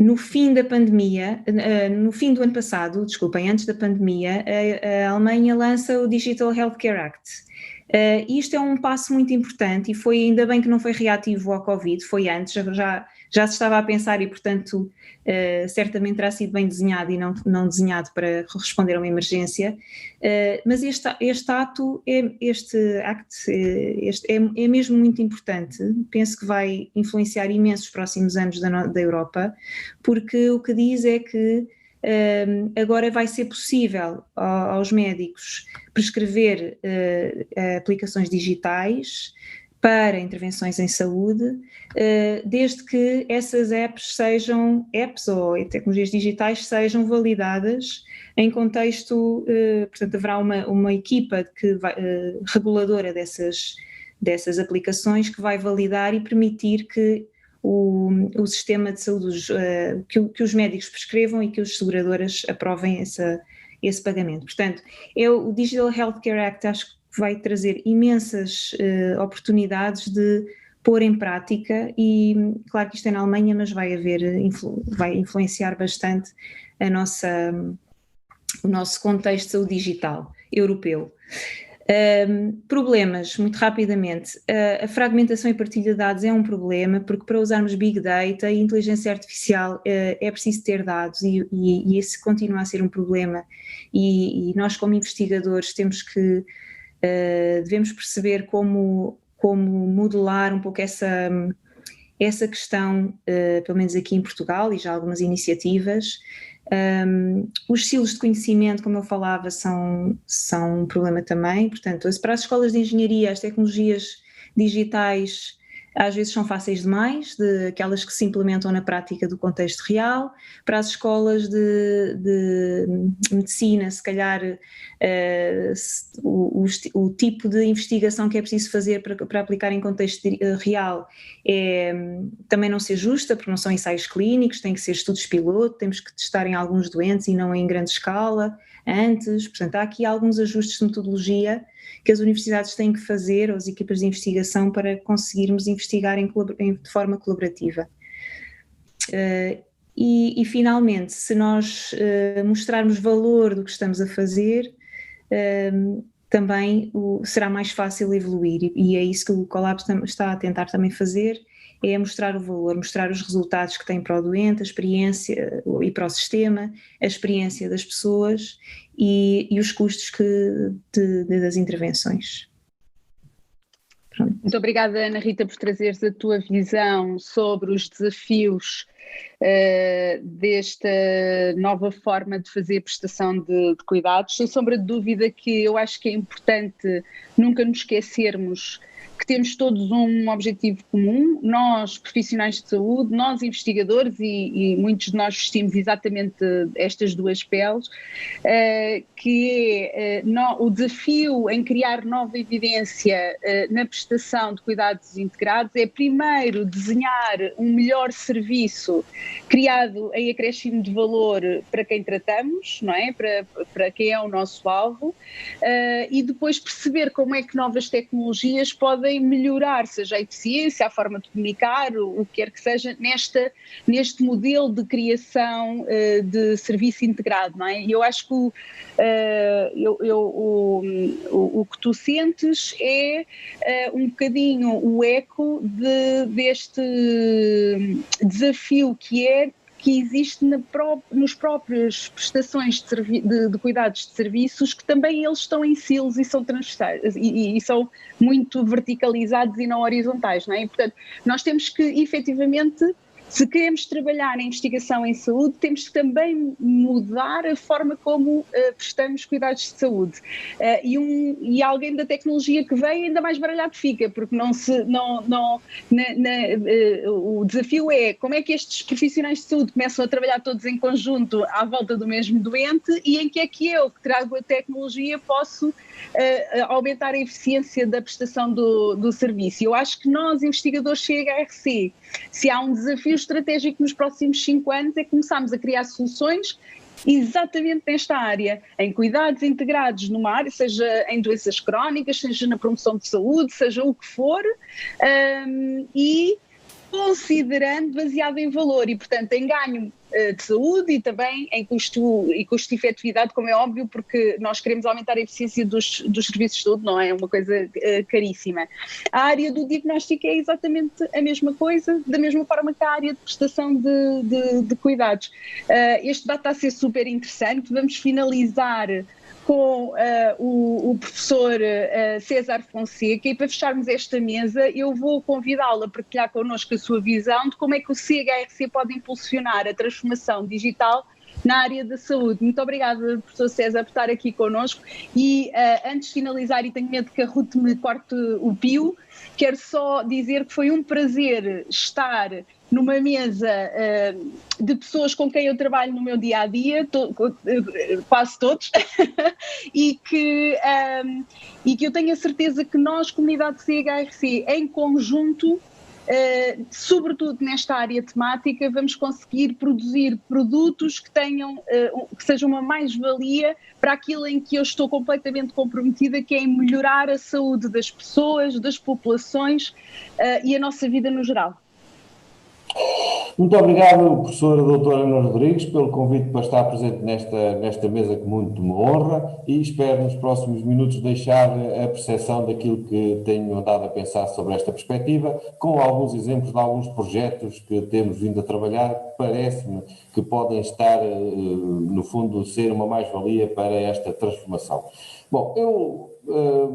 No fim da pandemia, no fim do ano passado, desculpem, antes da pandemia, a Alemanha lança o Digital Healthcare Act. Isto é um passo muito importante, e ainda bem que não foi reativo ao Covid, foi antes, já se estava a pensar, e portanto certamente terá sido bem desenhado e não desenhado para responder a uma emergência, mas este ato é mesmo muito importante. Penso que vai influenciar imenso os próximos anos da Europa, porque o que diz é que agora vai ser possível aos médicos prescrever aplicações digitais para intervenções em saúde, desde que essas apps ou tecnologias digitais sejam validadas em contexto, portanto haverá uma equipa reguladora dessas aplicações que vai validar e permitir que o sistema de saúde, que os médicos prescrevam e que as seguradoras aprovem esse pagamento. Portanto, o Digital Healthcare Act acho que vai trazer imensas oportunidades de pôr em prática, e claro que isto é na Alemanha, mas vai influenciar bastante o nosso contexto de saúde digital europeu. Problemas, muito rapidamente. A fragmentação e partilha de dados é um problema, porque para usarmos Big Data e inteligência artificial é preciso ter dados, e esse continua a ser um problema, e nós como investigadores devemos perceber como modelar um pouco essa questão, pelo menos aqui em Portugal, e já algumas iniciativas. Os silos de conhecimento, como eu falava, são um problema também. Portanto, para as escolas de engenharia, as tecnologias digitais às vezes são fáceis demais, aquelas que se implementam na prática do contexto real. Para as escolas de medicina, se calhar o tipo de investigação que é preciso fazer para aplicar em contexto real também não ser justa, porque não são ensaios clínicos, tem que ser estudos piloto, temos que testar em alguns doentes e não em grande escala antes. Portanto, há aqui alguns ajustes de metodologia que as universidades têm que fazer, ou as equipas de investigação, para conseguirmos investigar de forma colaborativa. E finalmente, se nós mostrarmos valor do que estamos a fazer, também será mais fácil evoluir, e é isso que o Colab está a tentar também fazer, é mostrar o valor, mostrar os resultados que tem para o doente, a experiência e para o sistema, a experiência das pessoas e os custos das intervenções. Pronto. Muito obrigada, Ana Rita, por trazeres a tua visão sobre os desafios desta nova forma de fazer prestação de cuidados. Sem sombra de dúvida que eu acho que é importante nunca nos esquecermos que temos todos um objetivo comum, nós profissionais de saúde, nós investigadores e muitos de nós vestimos exatamente estas duas peles, que é o desafio em criar nova evidência na prestação de cuidados integrados é primeiro desenhar um melhor serviço criado em acréscimo de valor para quem tratamos, não é? Para quem é o nosso alvo, e depois perceber como é que novas tecnologias podem melhorar, seja a eficiência, a forma de comunicar, o que quer que seja, neste modelo de criação de serviço integrado, não é? E eu acho que o que tu sentes é um bocadinho o eco deste desafio que existe nos próprios prestações de cuidados de serviços, que também eles estão em silos e são transversais e são muito verticalizados e não horizontais, não é? E, portanto, nós temos que efetivamente, se queremos trabalhar na investigação em saúde, temos que também mudar a forma como prestamos cuidados de saúde. E alguém da tecnologia que vem ainda mais baralhado fica, porque o desafio é como é que estes profissionais de saúde começam a trabalhar todos em conjunto à volta do mesmo doente e em que é que eu, que trago a tecnologia, posso aumentar a eficiência da prestação do serviço. Eu acho que nós, investigadores CHRC, se há um desafio estratégico nos próximos 5 anos é começarmos a criar soluções exatamente nesta área, em cuidados integrados numa área, seja em doenças crónicas, seja na promoção de saúde, seja o que for, e considerando baseado em valor e, portanto, em ganho de saúde e também em custo e efetividade, como é óbvio, porque nós queremos aumentar a eficiência dos serviços de saúde, não é uma coisa caríssima. A área do diagnóstico é exatamente a mesma coisa, da mesma forma que a área de prestação de cuidados. Este debate está a ser super interessante, vamos finalizar com o professor César Fonseca, e para fecharmos esta mesa eu vou convidá-lo a partilhar connosco a sua visão de como é que o CHRC pode impulsionar a transformação digital na área da saúde. Muito obrigada, professor César, por estar aqui connosco e antes de finalizar, e tenho medo que a Ruth me corte o pio, quero só dizer que foi um prazer estar numa mesa de pessoas com quem eu trabalho no meu dia-a-dia, quase todos, e que eu tenho a certeza que nós, comunidade CHRC, em conjunto, sobretudo nesta área temática, vamos conseguir produzir produtos que sejam uma mais-valia para aquilo em que eu estou completamente comprometida, que é em melhorar a saúde das pessoas, das populações e a nossa vida no geral. Muito obrigado, professora doutora Ana Rodrigues, pelo convite para estar presente nesta mesa, que muito me honra, e espero nos próximos minutos deixar a percepção daquilo que tenho andado a pensar sobre esta perspectiva, com alguns exemplos de alguns projetos que temos vindo a trabalhar, que parece-me que podem estar, no fundo, ser uma mais-valia para esta transformação. Bom, eu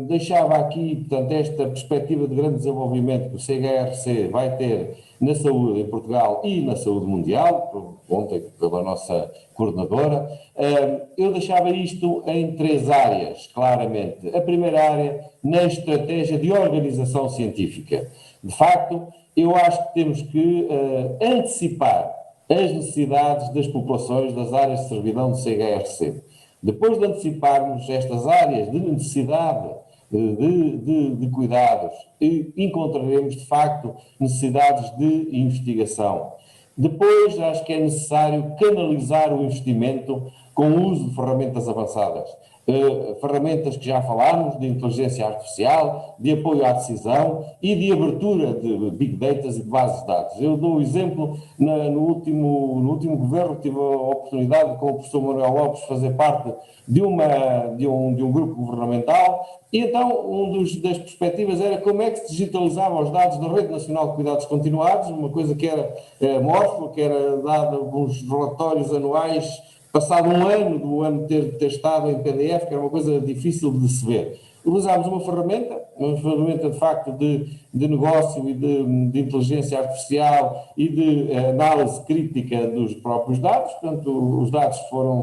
deixava aqui, portanto, esta perspectiva de grande desenvolvimento que o CHRC vai ter na saúde em Portugal e na saúde mundial, ontem pela nossa coordenadora. Eu deixava isto em 3 áreas, claramente. A primeira área, na estratégia de organização científica. De facto, eu acho que temos que antecipar as necessidades das populações das áreas de servidão do CHRC. Depois de anteciparmos estas áreas de necessidade de cuidados, encontraremos, de facto, necessidades de investigação. Depois, acho que é necessário canalizar o investimento com o uso de ferramentas avançadas. Ferramentas que já falámos, de inteligência artificial, de apoio à decisão e de abertura de big data e de bases de dados. Eu dou o exemplo, no último governo tive a oportunidade, com o professor Manuel Lopes, fazer parte de um grupo governamental, e então das perspectivas era como é que se digitalizava os dados da Rede Nacional de Cuidados Continuados, uma coisa que era amorfa, que era dada uns relatórios anuais, passado um ano do ano ter estado em PDF, que era uma coisa difícil de se ver. Usámos uma ferramenta de facto de negócio e de inteligência artificial e de análise crítica dos próprios dados, portanto os dados foram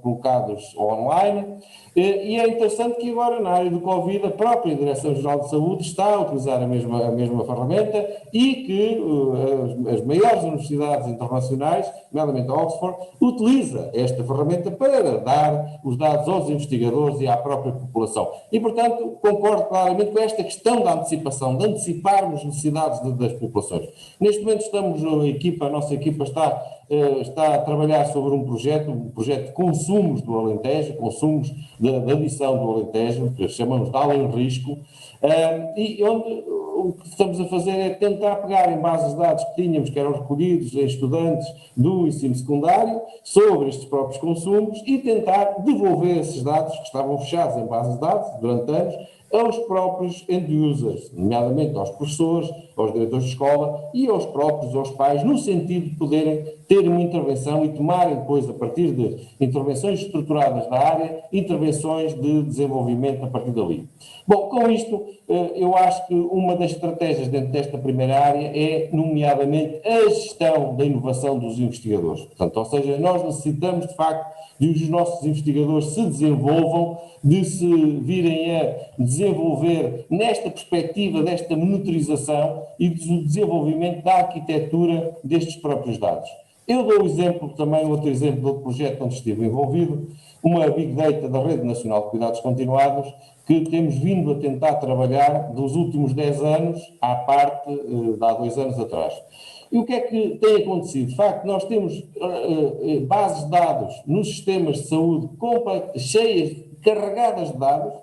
colocados online, e é interessante que agora na área do Covid a própria Direção-Geral de Saúde está a utilizar a mesma ferramenta e que as maiores universidades internacionais, nomeadamente a Oxford, utiliza esta ferramenta para dar os dados aos investigadores e à própria população. E, portanto, concordo claramente com esta questão da antecipação, de anteciparmos necessidades das populações. Neste momento a nossa equipa está a trabalhar sobre um projeto de consumos do Alentejo, consumos da adição do Alentejo, que chamamos de além risco, e onde o que estamos a fazer é tentar pegar em bases de dados que tínhamos, que eram recolhidos em estudantes do ensino secundário, sobre estes próprios consumos, e tentar devolver esses dados que estavam fechados em bases de dados durante anos, aos próprios end-users, nomeadamente aos professores, aos diretores de escola e aos pais, no sentido de poderem ter uma intervenção e tomarem depois, a partir de intervenções estruturadas da área, intervenções de desenvolvimento a partir dali. Bom, com isto, eu acho que uma das estratégias dentro desta primeira área é, nomeadamente, a gestão da inovação dos investigadores. Portanto, ou seja, nós necessitamos, de facto, de os nossos investigadores se desenvolvam, de se virem a desenvolver nesta perspectiva desta monitorização e do desenvolvimento da arquitetura destes próprios dados. Eu dou outro exemplo de outro projeto onde estive envolvido, uma Big Data da Rede Nacional de Cuidados Continuados, que temos vindo a tentar trabalhar dos últimos 10 anos à parte de há 2 anos atrás. E o que é que tem acontecido? De facto, nós temos bases de dados nos sistemas de saúde cheias, carregadas de dados,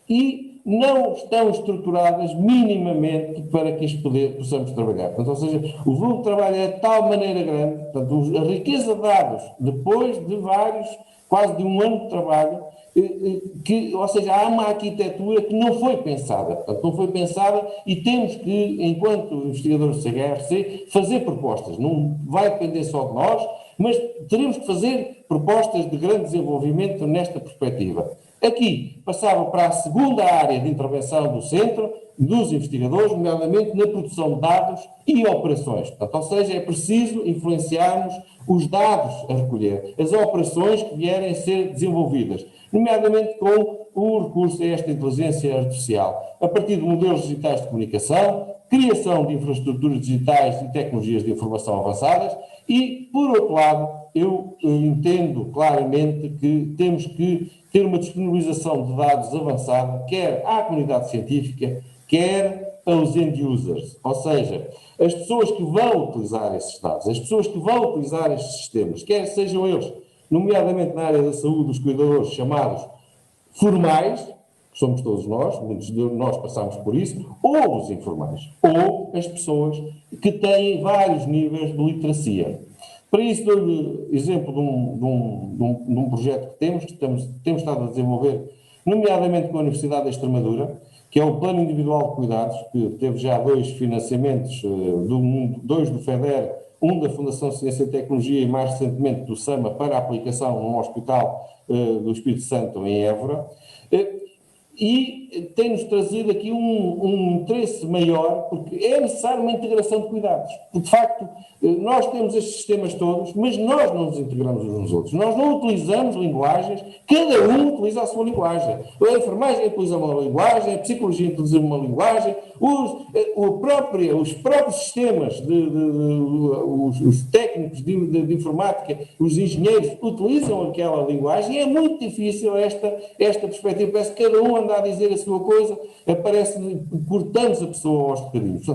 e não estão estruturadas minimamente para que isto possamos trabalhar. Portanto, ou seja, o volume de trabalho é de tal maneira grande, portanto, a riqueza de dados, depois de quase de um ano de trabalho, ou seja, há uma arquitetura que não foi pensada. Portanto, não foi pensada, e temos que, enquanto investigadores do CHRC, fazer propostas. Não vai depender só de nós, mas teremos que fazer propostas de grande desenvolvimento nesta perspectiva. Aqui passava para a segunda área de intervenção do centro, dos investigadores, nomeadamente na produção de dados e operações. Portanto, ou seja, é preciso influenciarmos os dados a recolher, as operações que vierem a ser desenvolvidas, nomeadamente com o recurso a esta inteligência artificial, a partir de modelos digitais de comunicação, criação de infraestruturas digitais e tecnologias de informação avançadas e, por outro lado, eu entendo claramente que temos que ter uma disponibilização de dados avançada, quer à comunidade científica, quer aos end-users, ou seja, as pessoas que vão utilizar esses dados, as pessoas que vão utilizar estes sistemas, quer sejam eles, nomeadamente na área da saúde, os cuidadores chamados formais, que somos todos nós, muitos de nós passamos por isso, ou os informais, ou as pessoas que têm vários níveis de literacia. Para isso, dou-lhe exemplo de um projeto que temos estado a desenvolver, nomeadamente com a Universidade da Extremadura, que é o Plano Individual de Cuidados, que teve já 2 financiamentos, 2 do FEDER, um da Fundação Ciência e Tecnologia e mais recentemente do SAMA para a aplicação num hospital do Espírito Santo em Évora, e tem-nos trazido aqui um interesse maior, porque é necessário uma integração de cuidados. Porque, de facto, nós temos estes sistemas todos, mas nós não nos integramos uns nos outros. Nós não utilizamos linguagens, cada um utiliza a sua linguagem. A enfermagem utiliza uma linguagem, a psicologia utiliza uma linguagem, os próprios sistemas, os técnicos de informática, os engenheiros utilizam aquela linguagem, e é muito difícil esta perspectiva. Parece que cada um anda a dizer a sua coisa, cortamos a pessoa aos bocadinhos.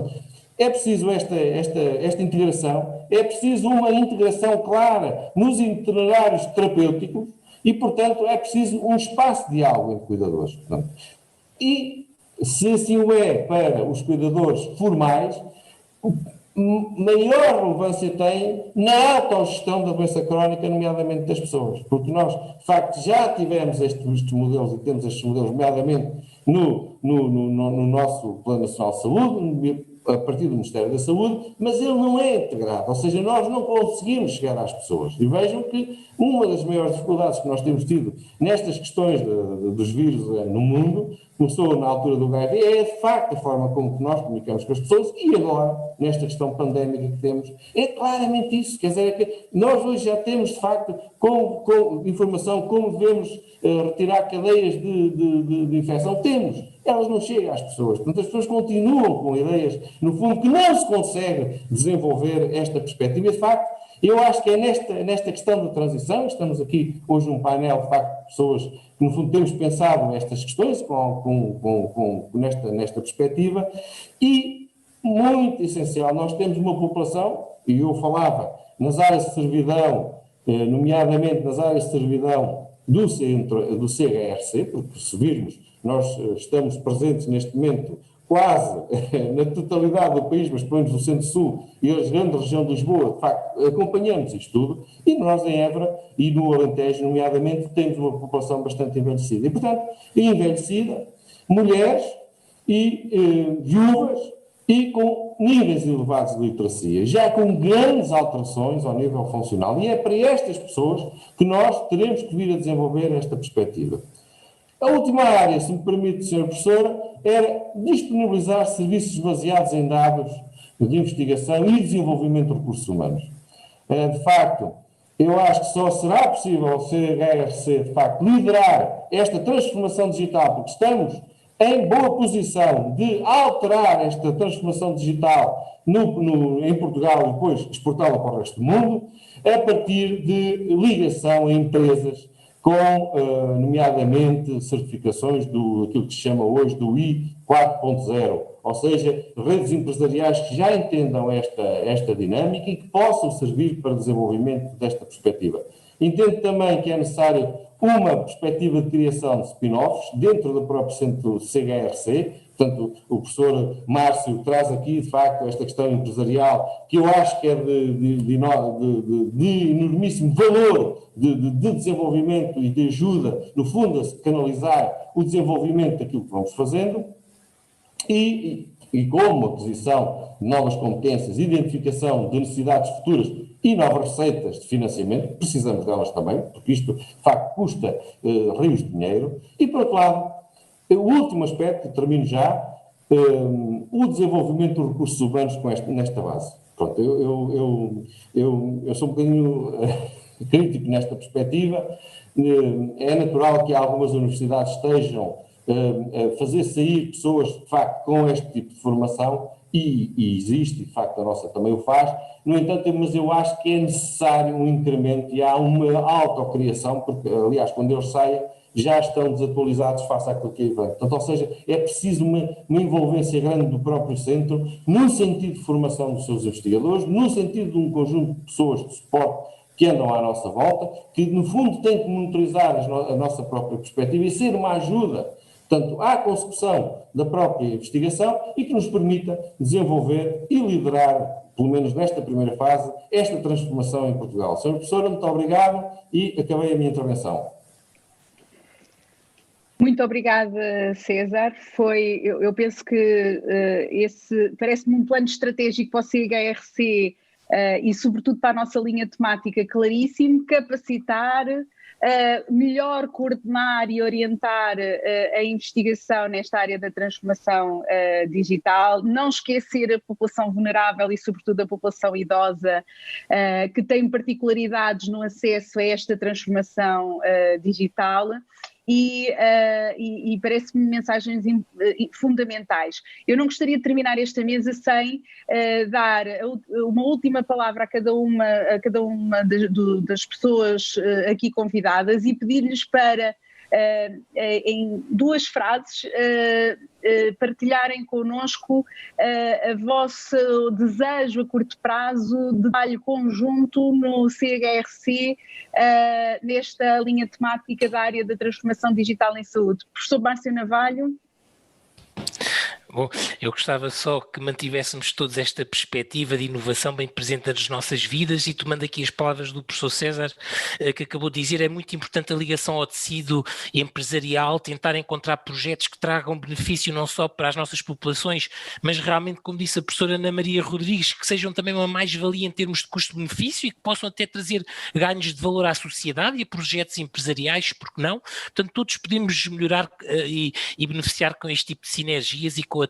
é preciso esta integração, é preciso uma integração clara nos itinerários terapêuticos e, portanto, é preciso um espaço de diálogo entre cuidadores. Portanto, e, se assim o é para os cuidadores formais, maior relevância tem na autogestão da doença crónica, nomeadamente das pessoas, porque nós, de facto, já tivemos estes modelos e temos estes modelos, nomeadamente no nosso Plano Nacional de Saúde, a partir do Ministério da Saúde, mas ele não é integrado, ou seja, nós não conseguimos chegar às pessoas. E vejam que uma das maiores dificuldades que nós temos tido nestas questões dos vírus no mundo, começou na altura do HIV, é de facto a forma como que nós comunicamos com as pessoas, e agora, nesta questão pandémica que temos, é claramente isso. Quer dizer, é que nós hoje já temos, de facto, com informação como devemos retirar cadeias de infecção. Temos. Elas não chegam às pessoas. Portanto, as pessoas continuam com ideias, no fundo, que não se consegue desenvolver esta perspectiva. E, de facto, eu acho que é nesta questão da transição, estamos aqui hoje num painel, de facto, de pessoas que, no fundo, temos pensado estas questões nesta perspectiva, e, muito essencial, nós temos uma população, e eu falava nas áreas de servidão, nomeadamente nas áreas de servidão do CHRC, porque se virmos, nós estamos presentes neste momento quase na totalidade do país, mas pelo menos no Centro-Sul e a grande região de Lisboa, de facto, acompanhamos isto tudo, e nós em Évora e no Alentejo, nomeadamente, temos uma população bastante envelhecida. E, portanto, envelhecida, mulheres e viúvas e com níveis elevados de literacia, já com grandes alterações ao nível funcional. E é para estas pessoas que nós teremos que vir a desenvolver esta perspectiva. A última área, se me permite, Sra. Professora, era disponibilizar serviços baseados em dados de investigação e desenvolvimento de recursos humanos. De facto, eu acho que só será possível o CHRC, de facto, liderar esta transformação digital, porque estamos em boa posição de alterar esta transformação digital em Portugal e depois exportá-la para o resto do mundo, a partir de ligação a empresas com, nomeadamente, certificações aquilo que se chama hoje do I 4.0, ou seja, redes empresariais que já entendam esta dinâmica e que possam servir para o desenvolvimento desta perspectiva. Entendo também que é necessário uma perspectiva de criação de spin-offs dentro do próprio centro CHRC. Portanto, o professor Márcio traz aqui, de facto, esta questão empresarial, que eu acho que é de enormíssimo valor de desenvolvimento e de ajuda, no fundo, a canalizar o desenvolvimento daquilo que vamos fazendo, e como aquisição de novas competências, identificação de necessidades futuras e novas receitas de financiamento, precisamos delas também, porque isto, de facto, custa rios de dinheiro. E, por outro lado, o último aspecto, termino já, o desenvolvimento dos recursos humanos nesta base. Pronto, eu sou um bocadinho crítico nesta perspectiva. É natural que algumas universidades estejam a fazer sair pessoas, de facto, com este tipo de formação, e existe, de facto, a nossa também o faz. No entanto, mas eu acho que é necessário um incremento e há uma autocriação, porque, aliás, quando eles saem, já estão desatualizados face àquilo que aí vem. Portanto, ou seja, é preciso uma envolvência grande do próprio centro, no sentido de formação dos seus investigadores, no sentido de um conjunto de pessoas de suporte que andam à nossa volta, que no fundo têm que monitorizar a nossa própria perspectiva e ser uma ajuda, portanto, à consecução da própria investigação e que nos permita desenvolver e liderar, pelo menos nesta primeira fase, esta transformação em Portugal. Sra. Professora, muito obrigado e acabei a minha intervenção. Muito obrigada, César. Eu penso que esse parece-me um plano estratégico para o CHRC e, sobretudo, para a nossa linha temática claríssimo, capacitar, melhor coordenar e orientar a investigação nesta área da transformação digital, não esquecer a população vulnerável e, sobretudo, a população idosa, que tem particularidades no acesso a esta transformação digital. E parece-me mensagens fundamentais. Eu não gostaria de terminar esta mesa sem dar uma última palavra a cada uma das pessoas aqui convidadas e pedir-lhes para em 2 frases, partilharem connosco o vosso desejo a curto prazo de trabalho conjunto no CHRC nesta linha temática da área da transformação digital em saúde. Professor Márcio Navalho. Bom, eu gostava só que mantivéssemos todos esta perspectiva de inovação bem presente nas nossas vidas, e tomando aqui as palavras do professor César, que acabou de dizer, é muito importante a ligação ao tecido empresarial, tentar encontrar projetos que tragam benefício não só para as nossas populações, mas realmente, como disse a professora Ana Maria Rodrigues, que sejam também uma mais-valia em termos de custo-benefício e que possam até trazer ganhos de valor à sociedade e a projetos empresariais, porque não? Portanto, todos podemos melhorar e beneficiar com este tipo de sinergias, e com a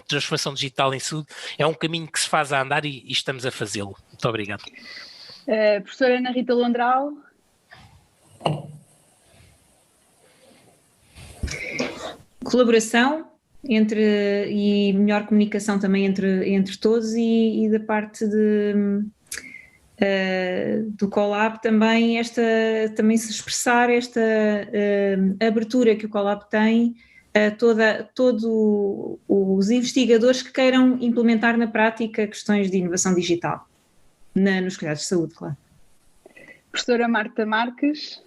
transformação digital em saúde é um caminho que se faz a andar e estamos a fazê-lo. Muito obrigado. Professora Ana Rita Londral. Colaboração e melhor comunicação também entre todos, e da parte do Colab também se expressar esta abertura que o Colab tem a todos os investigadores que queiram implementar na prática questões de inovação digital nos cuidados de saúde, claro. Professora Marta Marques.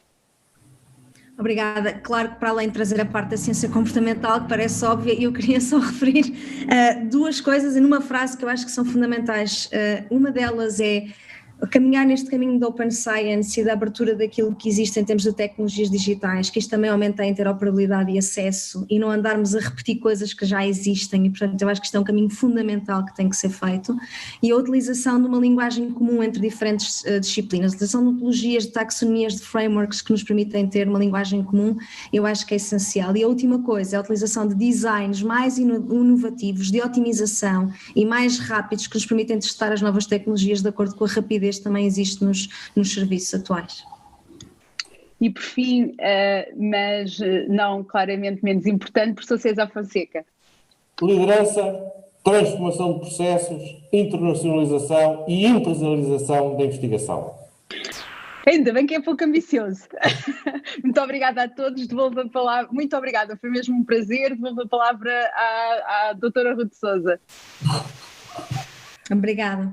Obrigada. Claro que, para além de trazer a parte da ciência comportamental, que parece óbvia, eu queria só referir 2 coisas numa frase que eu acho que são fundamentais. Uma delas é caminhar neste caminho da Open Science e da abertura daquilo que existe em termos de tecnologias digitais, que isto também aumenta a interoperabilidade e acesso, e não andarmos a repetir coisas que já existem, e portanto eu acho que isto é um caminho fundamental que tem que ser feito. E a utilização de uma linguagem comum entre diferentes disciplinas, a utilização de metodologias, de taxonomias, de frameworks que nos permitem ter uma linguagem comum, eu acho que é essencial. E a última coisa é a utilização de designs mais inovativos, de otimização e mais rápidos, que nos permitem testar as novas tecnologias de acordo com a rapidez também existe nos serviços atuais. E por fim, mas não claramente menos importante, professor César Fonseca. Liderança, transformação de processos, internacionalização e empresarialização da investigação. Ainda bem que é pouco ambicioso. Muito obrigada a todos, devolvo a palavra. Muito obrigada, foi mesmo um prazer. Devolvo a palavra à doutora Ruth Sousa. Obrigada.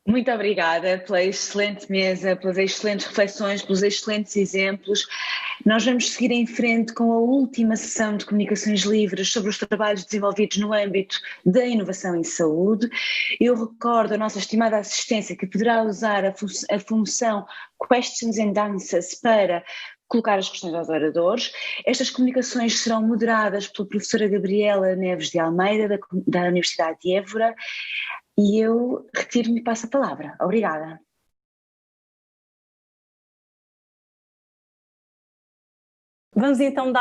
Muito obrigada pela excelente mesa, pelas excelentes reflexões, pelos excelentes exemplos. Nós vamos seguir em frente com a última sessão de comunicações livres sobre os trabalhos desenvolvidos no âmbito da inovação em saúde. Eu recordo a nossa estimada assistência que poderá usar a função Questions and Answers para colocar as questões aos oradores. Estas comunicações serão moderadas pela professora Gabriela Neves de Almeida, da Universidade de Évora. E eu retiro-me e passo a palavra. Obrigada. Vamos então dar